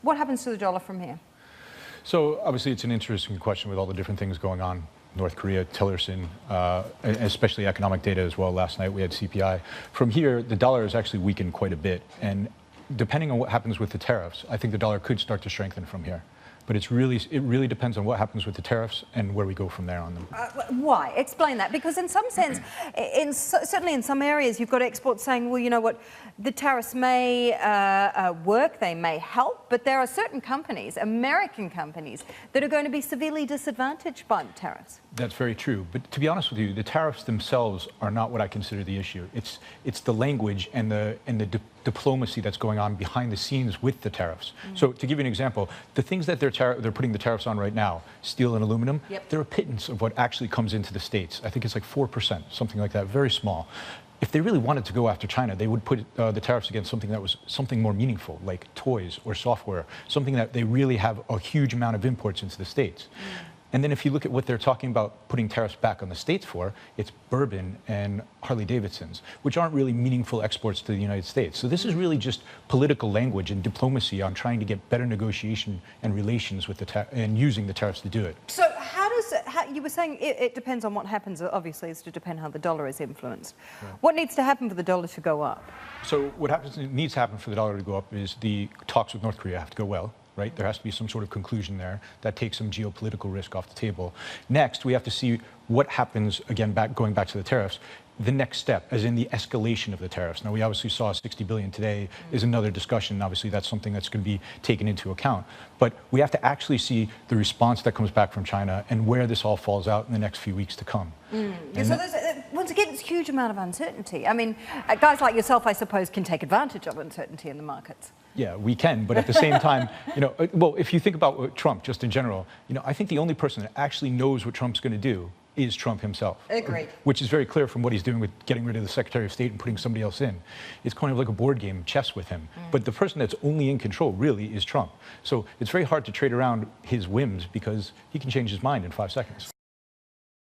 what happens to the dollar from here? So obviously it's an interesting question with all the different things going on. North Korea, Tillerson, especially economic data as well. Last night we had CPI. From here, the dollar has actually weakened quite a bit. And depending on what happens with the tariffs, I think the dollar could start to strengthen from here. But it really depends on what happens with the tariffs and where we go from there on them. Why? Explain that. Because in some sense, certainly in some areas, you've got exports saying, well, you know what, the tariffs may work, they may help, but there are certain companies, American companies, that are going to be severely disadvantaged by the tariffs. That's very true. But to be honest with you, the tariffs themselves are not what I consider the issue. It's the language and the diplomacy that's going on behind the scenes with the tariffs. So to give you an example, the things that they're putting the tariffs on right now, steel and aluminum, they're a pittance of what actually comes into the States. I think it's like 4%, something like that, very small. If they really wanted to go after China, they would put the tariffs against something that was something more meaningful, like toys or software, something that they really have a huge amount of imports into the States. And then if you look at what they're talking about putting tariffs back on the States for, it's bourbon and Harley-Davidsons, which aren't really meaningful exports to the United States. So this is really just political language and diplomacy on trying to get better negotiation and relations with and using the tariffs to do it. So you were saying it depends on what happens, obviously, it's to depend how the dollar is influenced. Yeah. What needs to happen for the dollar to go up? So what needs to happen for the dollar to go up is the talks with North Korea have to go well. Right? There has to be some sort of conclusion there that takes some geopolitical risk off the table. Next, we have to see what happens, again, going back to the tariffs, the next step, as in the escalation of the tariffs. Now, we obviously saw $60 billion today is another discussion. Obviously, that's something that's going to be taken into account. But we have to actually see the response that comes back from China and where this all falls out in the next few weeks to come. So once again, it's a huge amount of uncertainty. I mean, guys like yourself, I suppose, can take advantage of uncertainty in the markets. Yeah, we can, but at the same time, well, if you think about Trump just in general, I think the only person that actually knows what Trump's going to do is Trump himself. Agreed. Which is very clear from what he's doing with getting rid of the Secretary of State and putting somebody else in. It's kind of like a board game, chess with him. But the person that's only in control really is Trump. So it's very hard to trade around his whims because he can change his mind in 5 seconds.